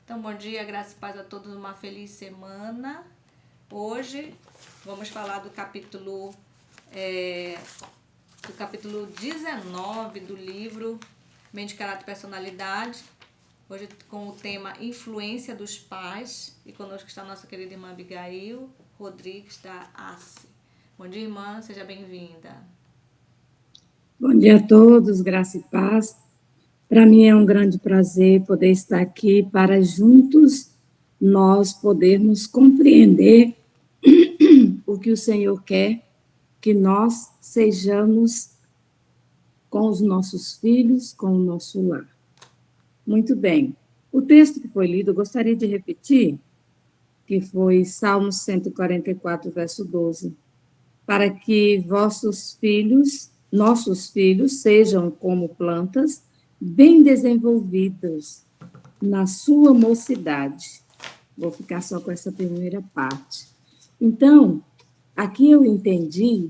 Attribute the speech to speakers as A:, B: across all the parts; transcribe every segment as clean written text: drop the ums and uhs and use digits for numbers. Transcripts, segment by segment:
A: Então, bom dia, graça e paz a todos, uma feliz semana. Hoje vamos falar do capítulo 19 do livro Mente, Caráter e Personalidade. Hoje com o tema Influência dos Pais. E conosco está a nossa querida irmã Abigail Rodrigues da ACE. Bom dia, irmã, seja bem-vinda.
B: Bom dia a todos, graça e paz. Para mim é um grande prazer poder estar aqui para juntos nós podermos compreender o que o Senhor quer que nós sejamos com os nossos filhos, com o nosso lar. Muito bem. O texto que foi lido, eu gostaria de repetir, que foi Salmos 144, verso 12. Para que nossos filhos, sejam como plantas bem desenvolvidas na sua mocidade. Vou ficar só com essa primeira parte. Então, aqui eu entendi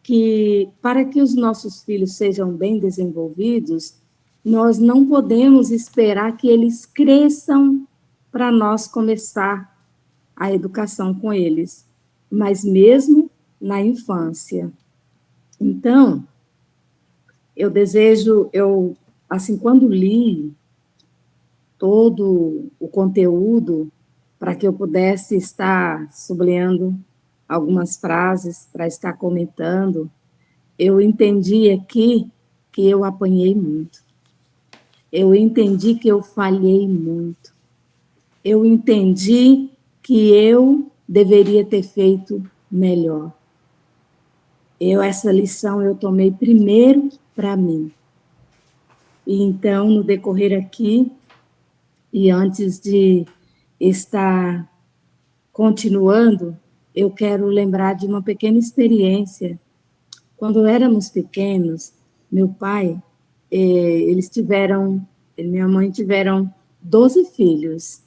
B: que para que os nossos filhos sejam bem desenvolvidos, nós não podemos esperar que eles cresçam para nós começar a educação com eles, mas mesmo na infância. Então, quando li todo o conteúdo, para que eu pudesse estar sublinhando algumas frases para estar comentando, eu entendi aqui que eu apanhei muito. Eu entendi que eu falhei muito. Eu entendi que eu deveria ter feito melhor. Essa lição eu tomei primeiro para mim. E então, no decorrer aqui, e antes de estar continuando, eu quero lembrar de uma pequena experiência. Quando éramos pequenos, meu pai, e minha mãe tiveram 12 filhos.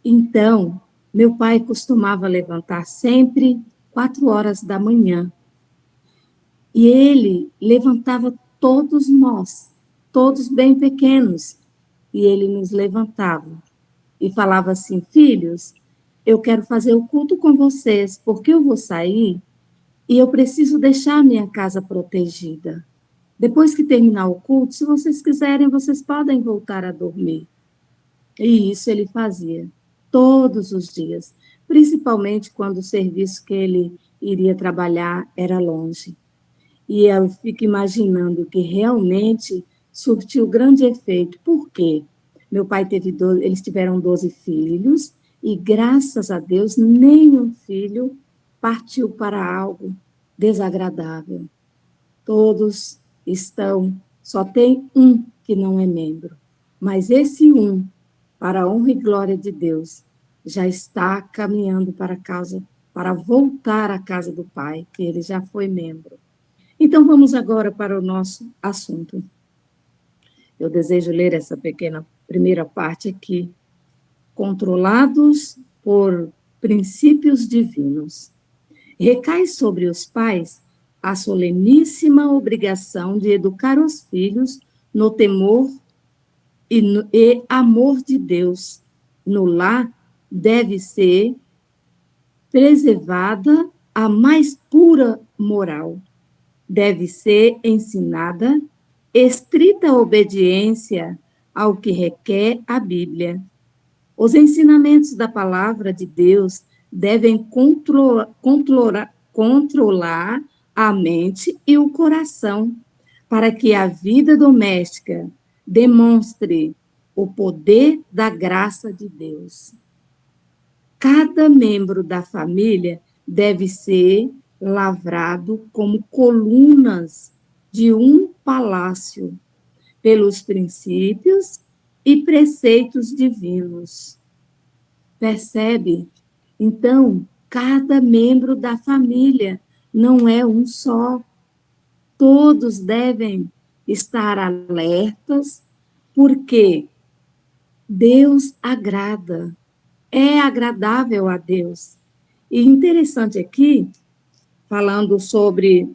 B: Então, meu pai costumava levantar sempre 4 horas da manhã. E ele levantava todos nós, todos bem pequenos, e ele nos levantava e falava assim: filhos, eu quero fazer o culto com vocês, porque eu vou sair e eu preciso deixar a minha casa protegida. Depois que terminar o culto, se vocês quiserem, vocês podem voltar a dormir. E isso ele fazia todos os dias, principalmente quando o serviço que ele iria trabalhar era longe. E eu fico imaginando que realmente surtiu grande efeito. Por quê? Meu pai eles tiveram 12 filhos e, graças a Deus, nenhum filho partiu para algo desagradável. Todos só tem um que não é membro. Mas esse um, para a honra e glória de Deus, já está caminhando para voltar à casa do Pai, que ele já foi membro. Então, vamos agora para o nosso assunto. Eu desejo ler essa pequena primeira parte aqui. Controlados por princípios divinos. Recai sobre os pais a soleníssima obrigação de educar os filhos no temor e amor de Deus. No lar deve ser preservada a mais pura moral. Deve ser ensinada estrita obediência ao que requer a Bíblia. Os ensinamentos da palavra de Deus devem controlar a mente e o coração, para que a vida doméstica demonstre o poder da graça de Deus. Cada membro da família deve ser lavrado como colunas de um palácio, pelos princípios e preceitos divinos. Percebe? Então, cada membro da família não é um só. Todos devem estar alertas, porque Deus agrada, é agradável a Deus. E interessante aqui, falando sobre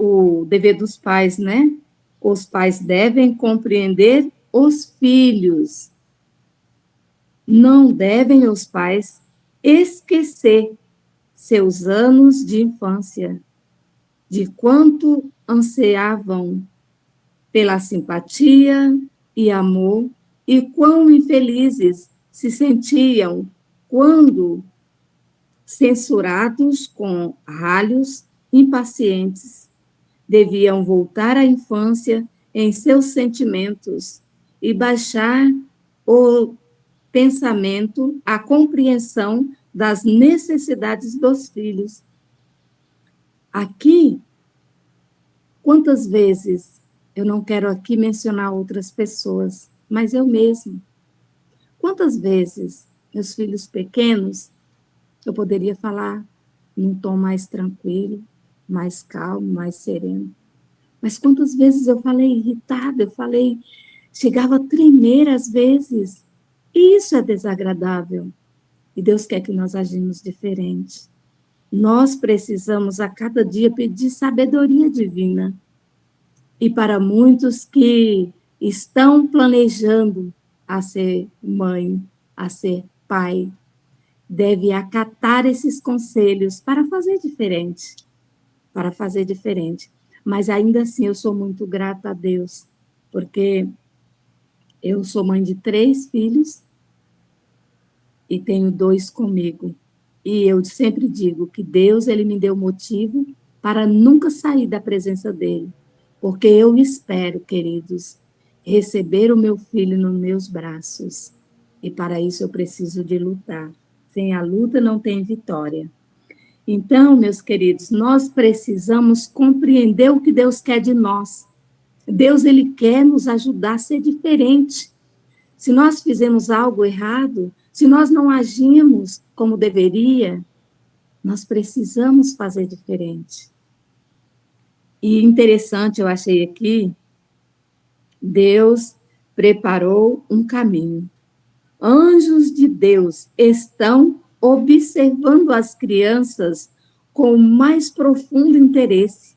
B: o dever dos pais, né? Os pais devem compreender os filhos. Não devem os pais esquecer seus anos de infância, de quanto ansiavam pela simpatia e amor, e quão infelizes se sentiam quando censurados com ralhos impacientes. Deviam voltar à infância em seus sentimentos e baixar o pensamento, a compreensão das necessidades dos filhos. Aqui, quantas vezes, eu não quero aqui mencionar outras pessoas, mas eu mesmo. Quantas vezes meus filhos pequenos, eu poderia falar num tom mais tranquilo, mais calmo, mais sereno. Mas quantas vezes eu falei irritada, chegava a tremer às vezes. E isso é desagradável. E Deus quer que nós agimos diferente. Nós precisamos a cada dia pedir sabedoria divina. E para muitos que estão planejando a ser mãe, a ser pai, deve acatar esses conselhos para fazer diferente. Para fazer diferente. Mas ainda assim eu sou muito grata a Deus, porque eu sou mãe de 3 filhos e tenho 2 comigo. E eu sempre digo que Deus, ele me deu motivo para nunca sair da presença dele. Porque eu espero, queridos, receber o meu filho nos meus braços. E para isso eu preciso de lutar. Sem a luta não tem vitória. Então, meus queridos, nós precisamos compreender o que Deus quer de nós. Deus, ele quer nos ajudar a ser diferente. Se nós fizemos algo errado, se nós não agimos como deveria, nós precisamos fazer diferente. E interessante, eu achei aqui, Deus preparou um caminho. Anjos de Deus estão observando as crianças com o mais profundo interesse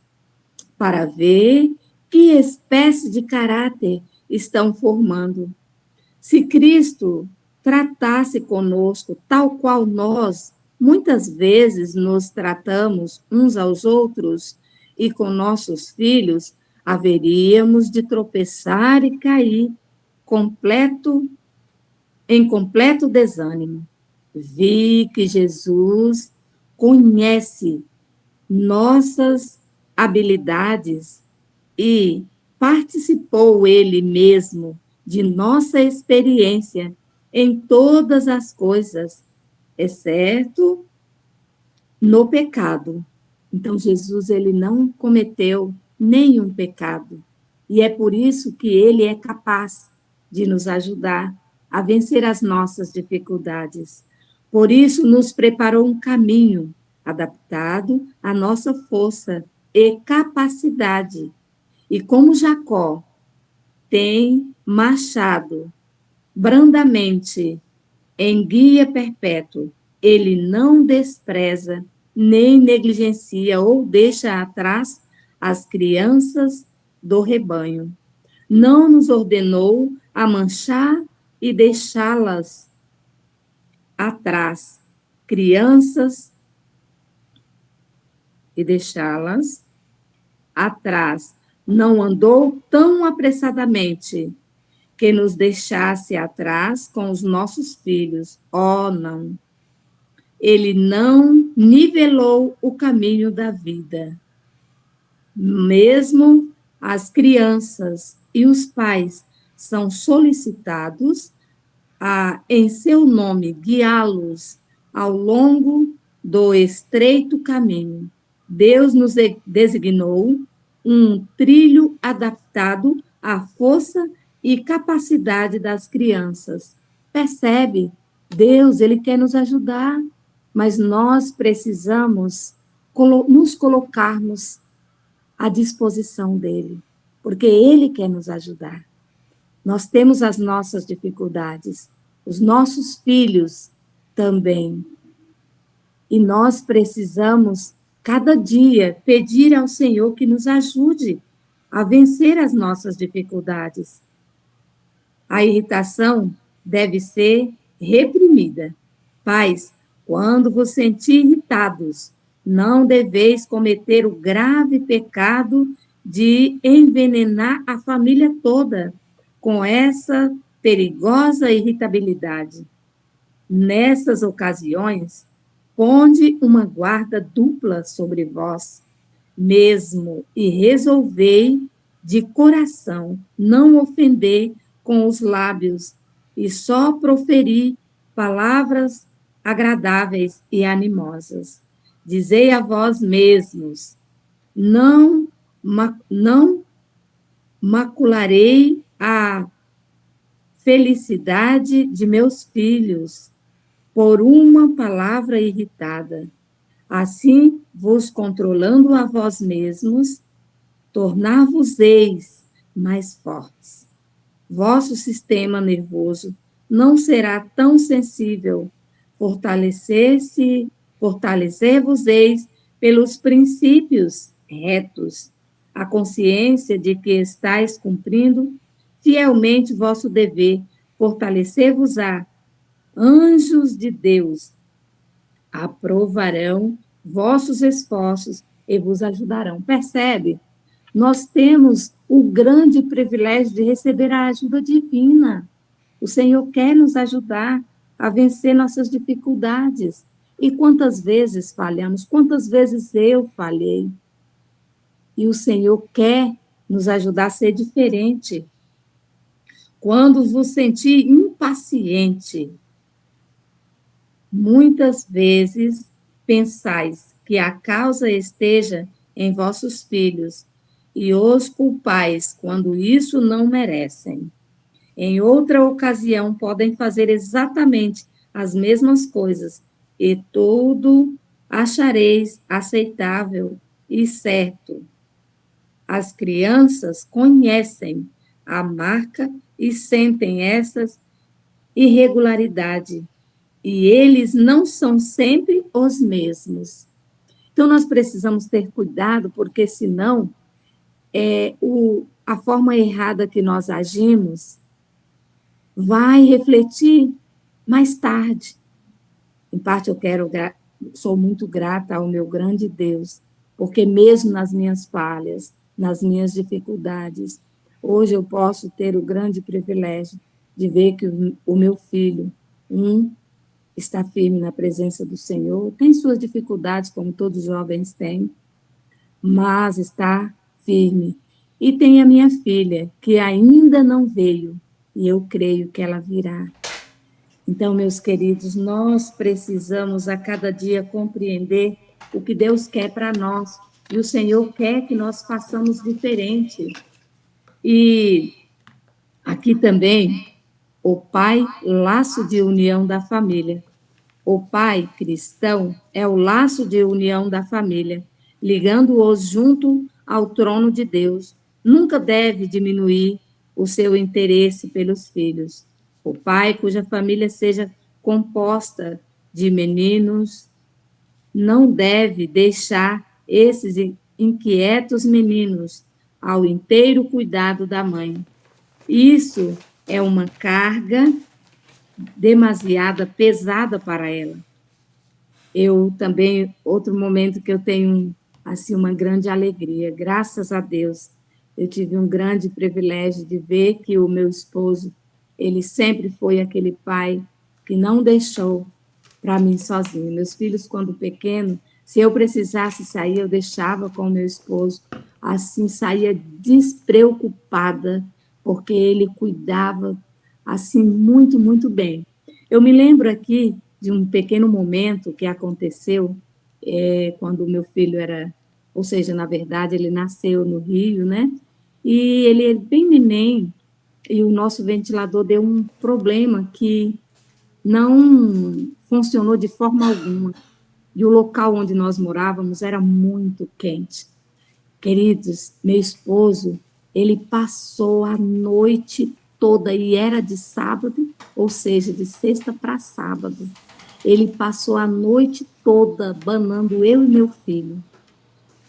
B: para ver que espécie de caráter estão formando. Se Cristo tratasse conosco tal qual nós, muitas vezes nos tratamos uns aos outros e com nossos filhos, haveríamos de tropeçar e cair em completo desânimo. Vi que Jesus conhece nossas habilidades e participou ele mesmo de nossa experiência em todas as coisas, exceto no pecado. Então, Jesus, ele não cometeu nenhum pecado. E é por isso que ele é capaz de nos ajudar a vencer as nossas dificuldades. Por isso, nos preparou um caminho adaptado à nossa força e capacidade. E como Jacó tem marchado brandamente em guia perpétuo, ele não despreza, nem negligencia ou deixa atrás as crianças do rebanho. Não nos ordenou a manchar e deixá-las atrás, crianças, e deixá-las atrás. Não andou tão apressadamente que nos deixasse atrás com os nossos filhos. Oh, não. Ele não nivelou o caminho da vida. Mesmo as crianças e os pais são solicitados a, em seu nome, guiá-los ao longo do estreito caminho. Deus nos designou um trilho adaptado à força e capacidade das crianças. Percebe? Deus, ele quer nos ajudar, mas nós precisamos nos colocarmos à disposição dele, porque ele quer nos ajudar. Nós temos as nossas dificuldades, os nossos filhos também. E nós precisamos, cada dia, pedir ao Senhor que nos ajude a vencer as nossas dificuldades. A irritação deve ser reprimida. Pais, quando vos sentir irritados, não deveis cometer o grave pecado de envenenar a família toda com essa perigosa irritabilidade. Nessas ocasiões, ponde uma guarda dupla sobre vós, mesmo, e resolvei de coração não ofender com os lábios e só proferir palavras agradáveis e animosas. Dizei a vós mesmos, não, não macularei a felicidade de meus filhos por uma palavra irritada. Assim, vos controlando a vós mesmos, tornar-vos-eis mais fortes. Vosso sistema nervoso não será tão sensível. Fortalecer-vos-eis pelos princípios retos, a consciência de que estáis cumprindo fielmente vosso dever, fortalecer-vos-á. Anjos de Deus aprovarão vossos esforços e vos ajudarão. Percebe? Nós temos o grande privilégio de receber a ajuda divina. O Senhor quer nos ajudar a vencer nossas dificuldades. E quantas vezes falhamos, quantas vezes eu falhei. E o Senhor quer nos ajudar a ser diferente. Quando vos sentir impaciente, muitas vezes pensais que a causa esteja em vossos filhos e os culpais quando isso não merecem. Em outra ocasião, podem fazer exatamente as mesmas coisas e tudo achareis aceitável e certo. As crianças conhecem a marca e sentem essas irregularidades, e eles não são sempre os mesmos. Então, nós precisamos ter cuidado, porque senão a forma errada que nós agimos vai refletir mais tarde. Em parte, sou muito grata ao meu grande Deus, porque mesmo nas minhas falhas, nas minhas dificuldades, hoje eu posso ter o grande privilégio de ver que o meu filho, está firme na presença do Senhor, tem suas dificuldades, como todos os jovens têm, mas está firme. E tem a minha filha, que ainda não veio, e eu creio que ela virá. Então, meus queridos, nós precisamos a cada dia compreender o que Deus quer para nós, e o Senhor quer que nós façamos diferente. E aqui também, o pai, laço de união da família. O pai cristão é o laço de união da família, ligando-os junto ao trono de Deus. Nunca deve diminuir o seu interesse pelos filhos. O pai cuja família seja composta de meninos não deve deixar esses inquietos meninos ao inteiro cuidado da mãe. Isso é uma carga demasiada pesada para ela. Eu também, outro momento que eu tenho, assim, uma grande alegria, graças a Deus, eu tive um grande privilégio de ver que o meu esposo, ele sempre foi aquele pai que não deixou para mim sozinho. Meus filhos, quando pequenos, se eu precisasse sair, eu deixava com o meu esposo, assim, saía despreocupada, porque ele cuidava, assim, muito, muito bem. Eu me lembro aqui de um pequeno momento que aconteceu quando o meu filho era, ou seja, na verdade, ele nasceu no Rio, né? E ele é bem neném, e o nosso ventilador deu um problema que não funcionou de forma alguma. E o local onde nós morávamos era muito quente. Queridos, meu esposo, ele passou a noite toda, e era de sábado, ou seja, de sexta para sábado. Ele passou a noite toda banando eu e meu filho,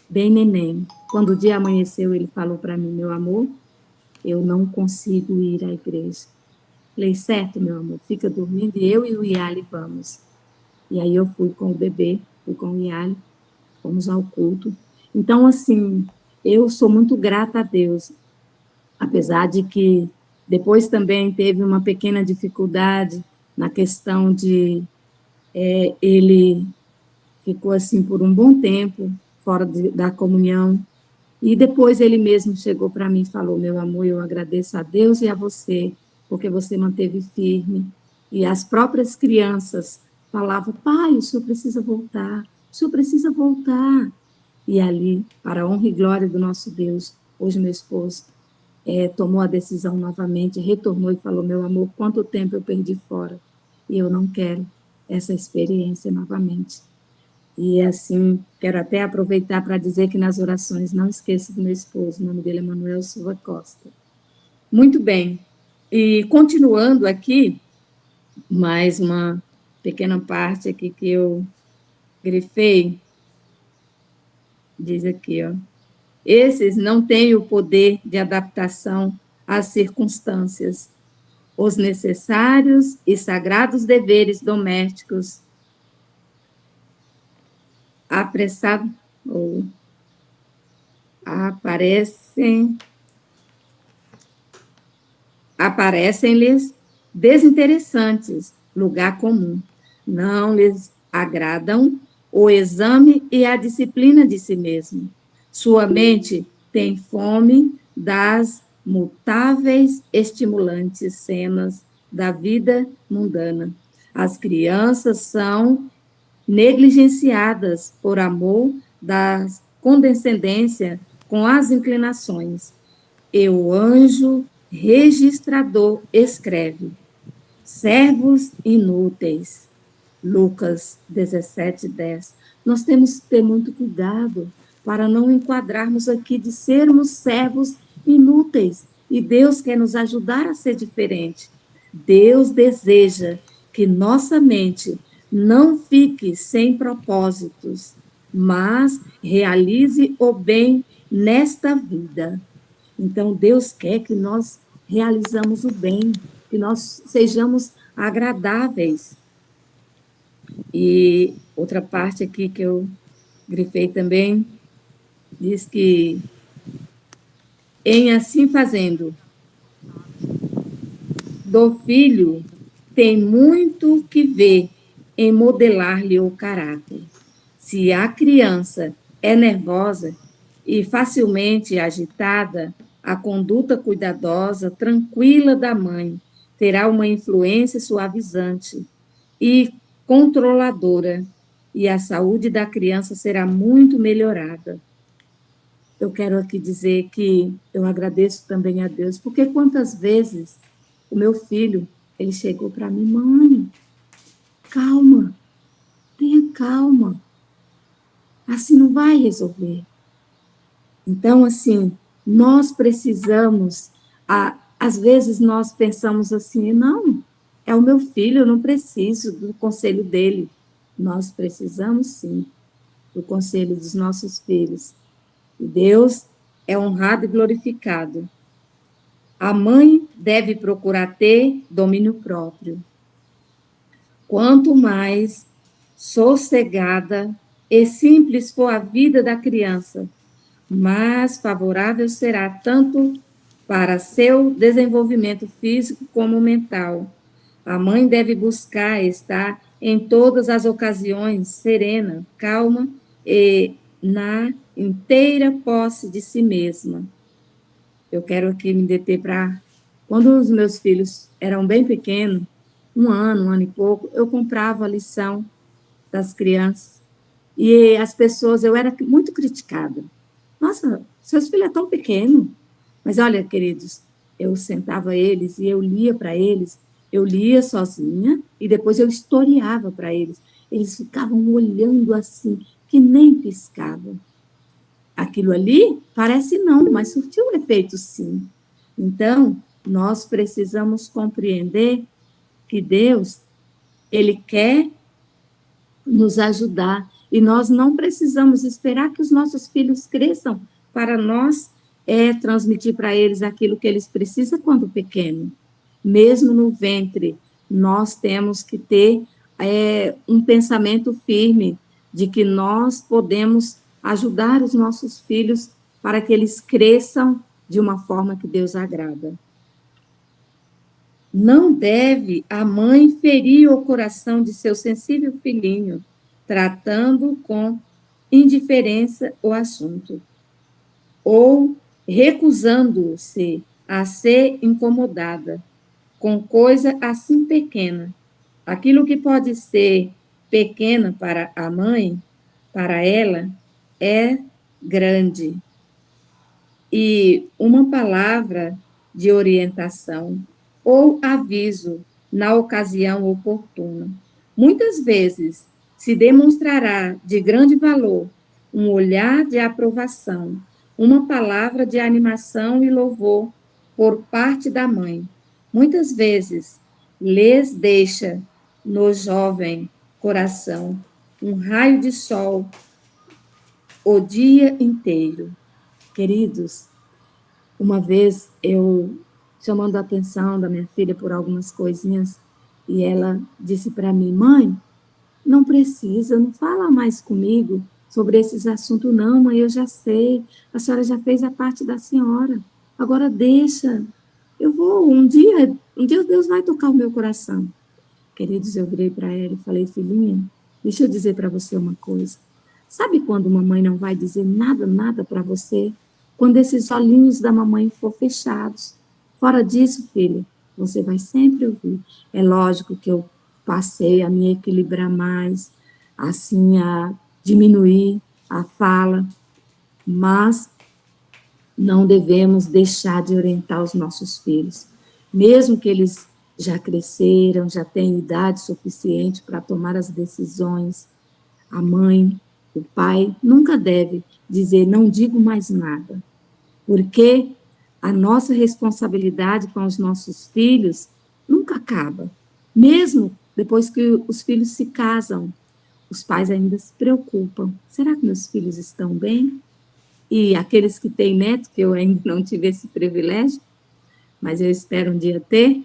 B: bem neném. Quando o dia amanheceu, ele falou para mim: meu amor, eu não consigo ir à igreja. Falei, certo, meu amor, fica dormindo, e eu e o Iali vamos. E aí eu fui com o bebê, fui com o Iali, fomos ao culto. Então, assim, eu sou muito grata a Deus, apesar de que depois também teve uma pequena dificuldade na questão de ele ficou assim por um bom tempo fora da comunhão, e depois ele mesmo chegou para mim e falou, meu amor, eu agradeço a Deus e a você, porque você manteve firme. E as próprias crianças falavam, pai, o senhor precisa voltar, o senhor precisa voltar. E ali, para a honra e glória do nosso Deus, hoje meu esposo tomou a decisão novamente, retornou e falou, meu amor, quanto tempo eu perdi fora, e eu não quero essa experiência novamente. E assim, quero até aproveitar para dizer que nas orações não esqueça do meu esposo, o nome dele é Manuel Silva Costa. Muito bem, e continuando aqui, mais uma pequena parte aqui que eu grifei, diz aqui, ó, esses não têm o poder de adaptação às circunstâncias, os necessários e sagrados deveres domésticos apressado ou aparecem-lhes desinteressantes, lugar comum. Não lhes agradam o exame e a disciplina de si mesmo. Sua mente tem fome das mutáveis, estimulantes cenas da vida mundana. As crianças são negligenciadas por amor da condescendência com as inclinações. E o anjo registrador escreve, servos inúteis, Lucas 17:10. Nós temos que ter muito cuidado para não enquadrarmos aqui de sermos servos inúteis, e Deus quer nos ajudar a ser diferente. Deus deseja que nossa mente não fique sem propósitos, mas realize o bem nesta vida. Então, Deus quer que nós realizamos o bem, que nós sejamos agradáveis. E outra parte aqui que eu grifei também, diz que, em assim fazendo, do filho tem muito que ver em modelar-lhe o caráter. Se a criança é nervosa e facilmente agitada, a conduta cuidadosa, tranquila da mãe terá uma influência suavizante e controladora, e a saúde da criança será muito melhorada. Eu quero aqui dizer que eu agradeço também a Deus, porque quantas vezes o meu filho, ele chegou para mim, mãe, calma, tenha calma, assim não vai resolver. Então, assim, nós precisamos, às vezes nós pensamos assim, não, é o meu filho, eu não preciso do conselho dele. Nós precisamos, sim, do conselho dos nossos filhos. E Deus é honrado e glorificado. A mãe deve procurar ter domínio próprio. Quanto mais sossegada e simples for a vida da criança, mais favorável será tanto para seu desenvolvimento físico como mental. A mãe deve buscar estar em todas as ocasiões serena, calma e na inteira posse de si mesma. Eu quero aqui me deter para... Quando os meus filhos eram bem pequenos, um ano e pouco, eu comprava a lição das crianças. E as pessoas, eu era muito criticada. Nossa, seus filhos é tão pequeno. Mas olha, queridos, eu sentava eles e eu lia para eles, eu lia sozinha e depois eu historiava para eles. Eles ficavam olhando assim, que nem piscavam. Aquilo ali parece não, mas surtiu um efeito sim. Então, nós precisamos compreender que Deus, Ele quer nos ajudar, e nós não precisamos esperar que os nossos filhos cresçam para nós transmitir para eles aquilo que eles precisam quando pequeno. mesmo no ventre, nós temos que ter um pensamento firme de que nós podemos ajudar os nossos filhos para que eles cresçam de uma forma que Deus agrada. Não deve a mãe ferir o coração de seu sensível filhinho, tratando com indiferença o assunto, ou recusando-se a ser incomodada com coisa assim pequena. Aquilo que pode ser pequena para a mãe, para ela, é grande. E uma palavra de orientação ou aviso na ocasião oportuna. Muitas vezes se demonstrará de grande valor um olhar de aprovação, uma palavra de animação e louvor por parte da mãe. Muitas vezes lhes deixa no jovem coração um raio de sol o dia inteiro. Queridos, uma vez eu chamando a atenção da minha filha por algumas coisinhas, e ela disse para mim: mãe, não precisa, não fala mais comigo sobre esses assuntos não, mãe, eu já sei, a senhora já fez a parte da senhora, agora deixa, eu vou, um dia Deus vai tocar o meu coração. Queridos, eu virei para ela e falei: filhinha, deixa eu dizer para você uma coisa, sabe quando mamãe não vai dizer nada para você? Quando esses olhinhos da mamãe for fechados. Fora disso, filha, você vai sempre ouvir. É lógico que eu passei a me equilibrar mais, assim, a diminuir a fala, mas não devemos deixar de orientar os nossos filhos. Mesmo que eles já cresceram, já têm idade suficiente para tomar as decisões, a mãe, o pai, nunca deve dizer: não digo mais nada, porque a nossa responsabilidade com os nossos filhos nunca acaba. Mesmo depois que os filhos se casam, os pais ainda se preocupam. Será que meus filhos estão bem? E aqueles que têm neto, que eu ainda não tive esse privilégio, mas eu espero um dia ter.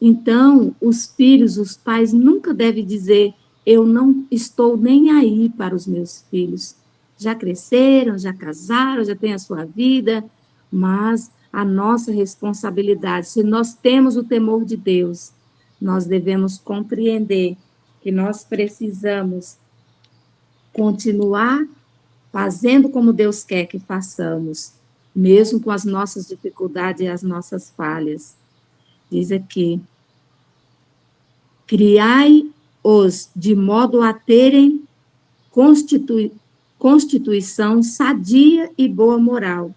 B: Então, os filhos, os pais nunca devem dizer: eu não estou nem aí para os meus filhos. Já cresceram, já casaram, já têm a sua vida, mas a nossa responsabilidade, se nós temos o temor de Deus, nós devemos compreender que nós precisamos continuar fazendo como Deus quer que façamos, mesmo com as nossas dificuldades e as nossas falhas. Diz aqui: criai-os de modo a terem constituição sadia e boa moral,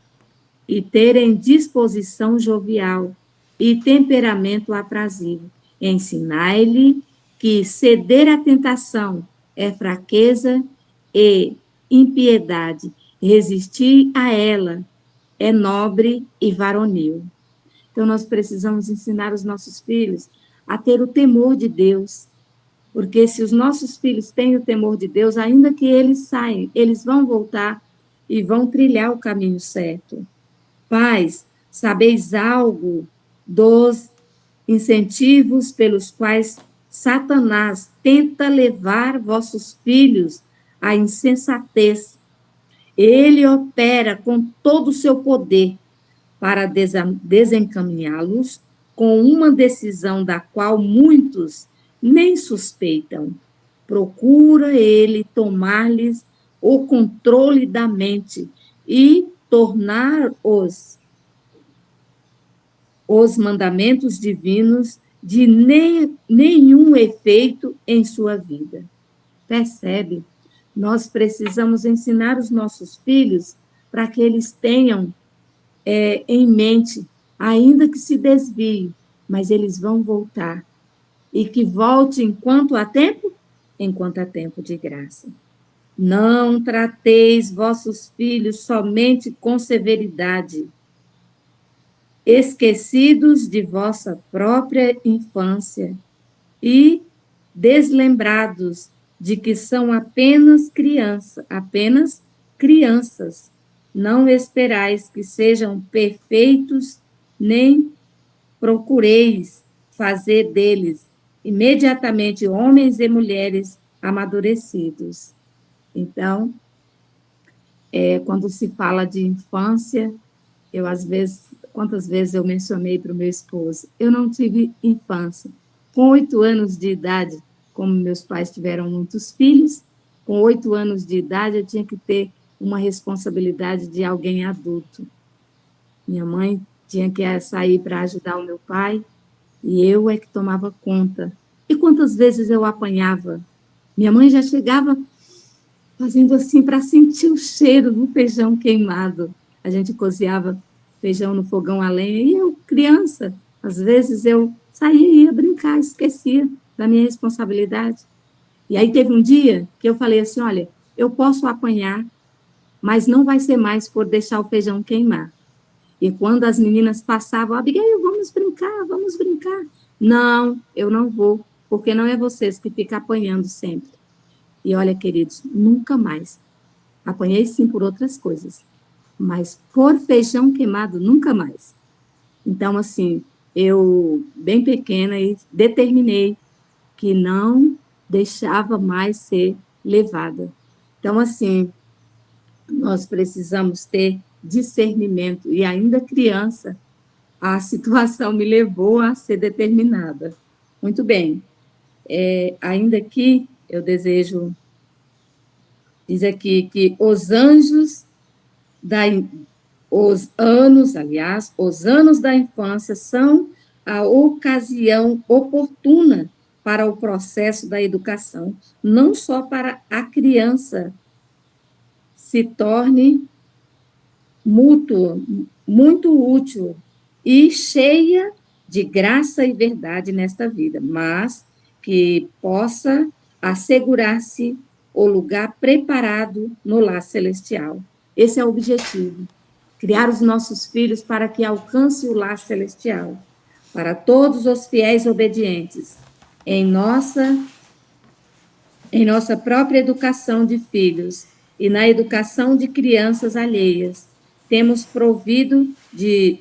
B: e terem disposição jovial e temperamento aprazível. Ensinai-lhe que ceder à tentação é fraqueza e impiedade, resistir a ela é nobre e varonil. Então, nós precisamos ensinar os nossos filhos a ter o temor de Deus, porque se os nossos filhos têm o temor de Deus, ainda que eles saiam, eles vão voltar e vão trilhar o caminho certo. Pais, sabeis algo dos incentivos pelos quais Satanás tenta levar vossos filhos à insensatez. Ele opera com todo o seu poder para desencaminhá-los com uma decisão da qual muitos nem suspeitam. Procura ele tomar-lhes o controle da mente e tornar os mandamentos divinos de nenhum efeito em sua vida. Percebe? Nós precisamos ensinar os nossos filhos para que eles tenham em mente, ainda que se desviem, mas eles vão voltar. E que volte enquanto há tempo? Enquanto há tempo de graça. Não trateis vossos filhos somente com severidade, esquecidos de vossa própria infância e deslembrados de que são apenas crianças. Não esperais que sejam perfeitos, nem procureis fazer deles imediatamente homens e mulheres amadurecidos. Então, quando se fala de infância, eu às vezes, quantas vezes eu mencionei para o meu esposo, eu não tive infância. Com 8 anos de idade, como meus pais tiveram muitos filhos, com 8 anos de idade eu tinha que ter uma responsabilidade de alguém adulto. Minha mãe tinha que sair para ajudar o meu pai, e eu é que tomava conta. E quantas vezes eu apanhava? Minha mãe já chegava fazendo assim para sentir o cheiro do feijão queimado. A gente cozinhava feijão no fogão a lenha, e eu, criança, às vezes eu saía e ia brincar, esquecia da minha responsabilidade. E aí teve um dia que eu falei assim, olha, eu posso apanhar, mas não vai ser mais por deixar o feijão queimar. E quando as meninas passavam, Abigail, vamos brincar, vamos brincar. Não, eu não vou, porque não é vocês que ficam apanhando sempre. E olha, queridos, nunca mais. Apanhei sim por outras coisas, mas por feijão queimado, nunca mais. Então, assim, eu, bem pequena, determinei que não deixava mais ser levada. Então, assim, nós precisamos ter discernimento, e ainda criança, a situação me levou a ser determinada. Muito bem, ainda aqui eu desejo diz aqui que os anos da infância são a ocasião oportuna para o processo da educação, não só para a criança se torne muito útil e cheia de graça e verdade nesta vida, mas que possa assegurar-se o lugar preparado no lar celestial. Esse é o objetivo, criar os nossos filhos para que alcance o lar celestial, para todos os fiéis obedientes, em nossa própria educação de filhos e na educação de crianças alheias. Temos provido que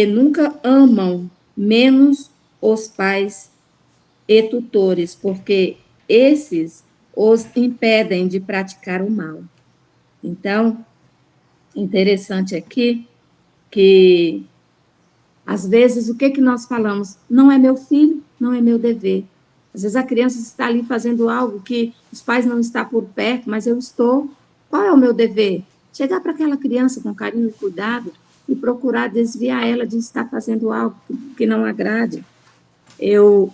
B: nunca amam menos os pais e tutores, porque esses os impedem de praticar o mal. Então, interessante aqui que, às vezes, o que nós falamos? Não é meu filho, não é meu dever. Às vezes a criança está ali fazendo algo que os pais não estão por perto, mas eu estou. Qual é o meu dever? Chegar para aquela criança com carinho e cuidado e procurar desviar ela de estar fazendo algo que não agrade.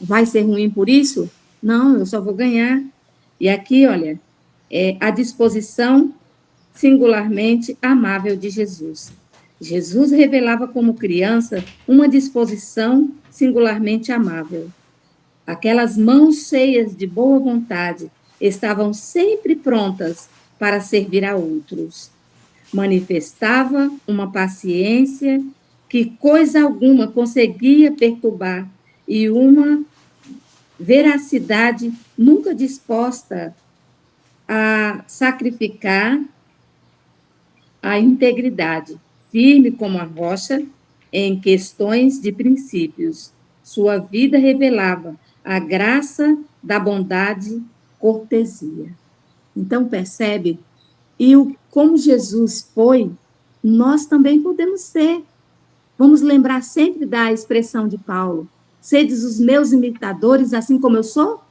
B: Vai ser ruim por isso? Não, eu só vou ganhar. E aqui, olha, a disposição singularmente amável de Jesus. Jesus revelava como criança uma disposição singularmente amável. Aquelas mãos cheias de boa vontade estavam sempre prontas para servir a outros. Manifestava uma paciência que coisa alguma conseguia perturbar e uma veracidade nunca disposta a sacrificar a integridade, firme como a rocha em questões de princípios. Sua vida revelava a graça da bondade, cortesia. Então, percebe? Como Jesus foi, nós também podemos ser. Vamos lembrar sempre da expressão de Paulo: sedes os meus imitadores, assim como eu sou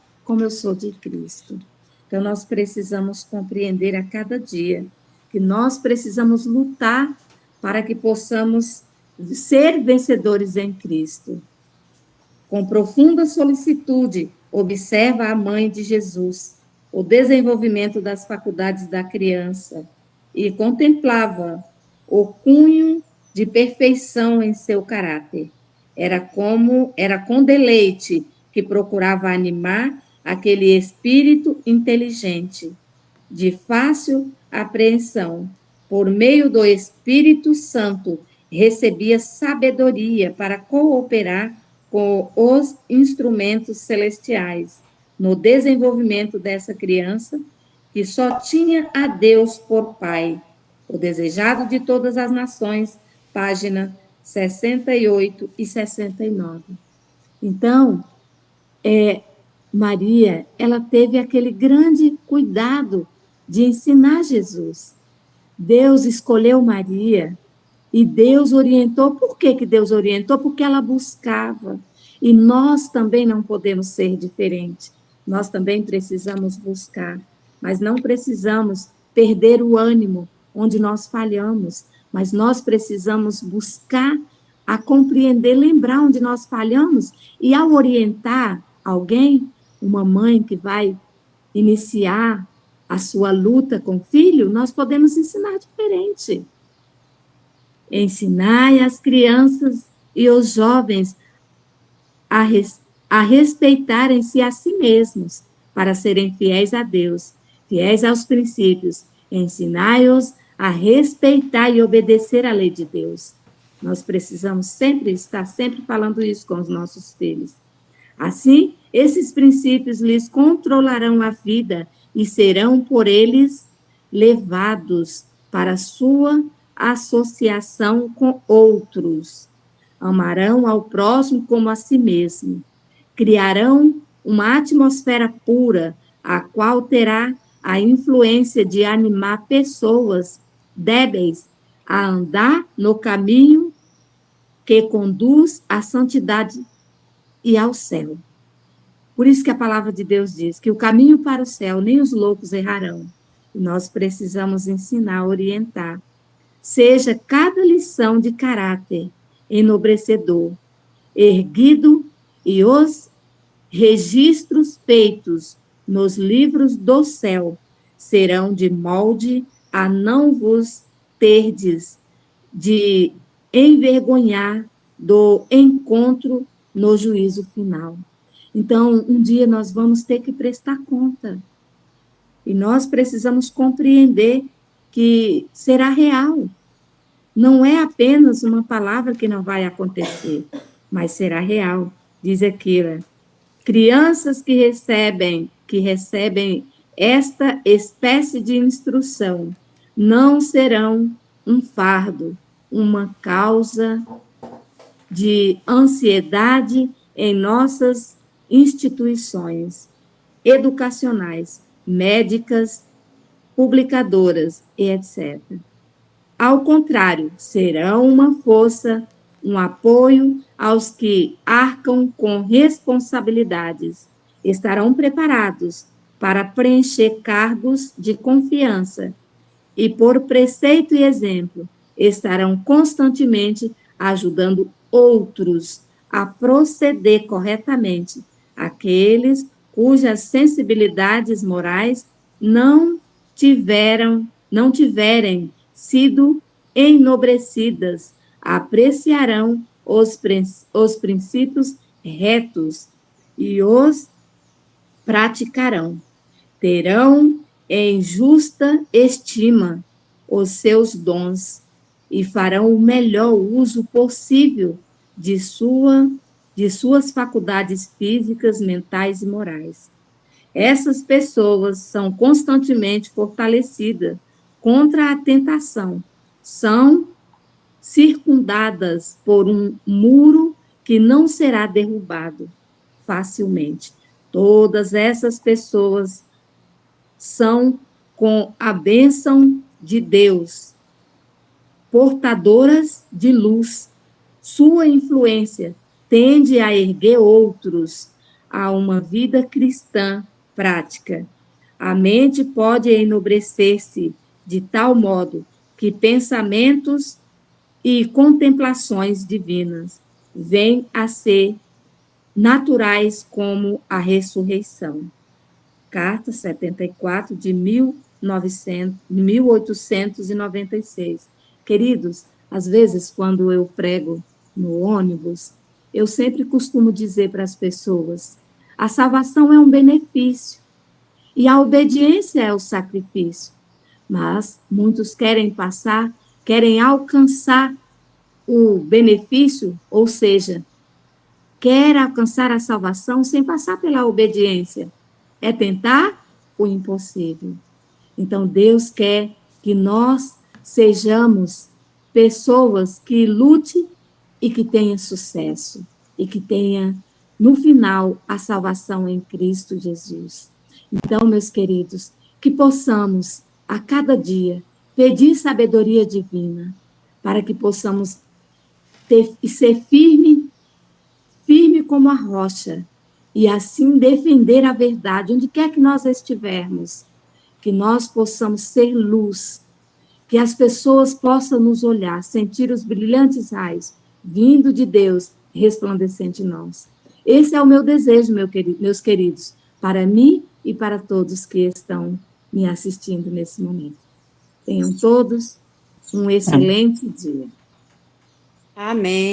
B: de Cristo. Então, nós precisamos compreender a cada dia que nós precisamos lutar para que possamos ser vencedores em Cristo. Com profunda solicitude, observa a mãe de Jesus, o desenvolvimento das faculdades da criança, e contemplava o cunho de perfeição em seu caráter. Era com deleite que procurava animar aquele espírito inteligente, de fácil apreensão. Por meio do Espírito Santo, recebia sabedoria para cooperar com os instrumentos celestiais no desenvolvimento dessa criança, que só tinha a Deus por Pai. O desejado de todas as nações, página 68 e 69. Então, Maria, ela teve aquele grande cuidado de ensinar Jesus. Deus escolheu Maria e Deus orientou. Por que Deus orientou? Porque ela buscava. E nós também não podemos ser diferentes. Nós também precisamos buscar, mas não precisamos perder o ânimo onde nós falhamos, mas nós precisamos buscar a compreender, lembrar onde nós falhamos, e ao orientar alguém, uma mãe que vai iniciar a sua luta com o filho, nós podemos ensinar diferente. Ensinai as crianças e os jovens a respeitarem-se a si mesmos, para serem fiéis a Deus, fiéis aos princípios. Ensinai-os a respeitar e obedecer à lei de Deus. Nós precisamos estar sempre falando isso com os nossos filhos. Assim, esses princípios lhes controlarão a vida e serão por eles levados para a sua associação com outros. Amarão ao próximo como a si mesmo. Criarão uma atmosfera pura, a qual terá a influência de animar pessoas débeis a andar no caminho que conduz à santidade e ao céu. Por isso que a palavra de Deus diz que o caminho para o céu nem os loucos errarão. E nós precisamos ensinar, orientar. Seja cada lição de caráter enobrecedor, erguido, e os registros feitos nos livros do céu serão de molde a não vos terdes de envergonhar do encontro no juízo final. Então, um dia nós vamos ter que prestar conta. E nós precisamos compreender que será real. Não é apenas uma palavra que não vai acontecer, mas será real. Diz aqui, crianças que recebem esta espécie de instrução não serão um fardo, uma causa de ansiedade em nossas instituições educacionais, médicas, publicadoras e etc. Ao contrário, serão uma força, um apoio aos que arcam com responsabilidades. Estarão preparados para preencher cargos de confiança e, por preceito e exemplo, estarão constantemente ajudando outros a proceder corretamente, aqueles cujas sensibilidades morais não tiverem sido enobrecidas, apreciarão os princípios retos e os praticarão. Terão em justa estima os seus dons e farão o melhor uso possível de suas faculdades físicas, mentais e morais. Essas pessoas são constantemente fortalecidas contra a tentação, são circundadas por um muro que não será derrubado facilmente. Todas essas pessoas são, com a bênção de Deus, portadoras de luz. Sua influência tende a erguer outros a uma vida cristã prática. A mente pode enobrecer-se de tal modo que pensamentos e contemplações divinas vêm a ser naturais como a ressurreição. Carta 74 de 1896. Queridos, às vezes, quando eu prego no ônibus, eu sempre costumo dizer para as pessoas, a salvação é um benefício e a obediência é o sacrifício. Mas muitos querem alcançar o benefício, ou seja, quer alcançar a salvação sem passar pela obediência. É tentar o impossível. Então, Deus quer que nós sejamos pessoas que lutem e que tenha sucesso, e que tenha, no final, a salvação em Cristo Jesus. Então, meus queridos, que possamos, a cada dia, pedir sabedoria divina, para que possamos ser firme como a rocha, e assim defender a verdade, onde quer que nós estivermos, que nós possamos ser luz, que as pessoas possam nos olhar, sentir os brilhantes raios vindo de Deus, resplandecente em nós. Esse é o meu desejo, meus queridos, para mim e para todos que estão me assistindo nesse momento. Tenham todos um excelente dia.
C: Amém.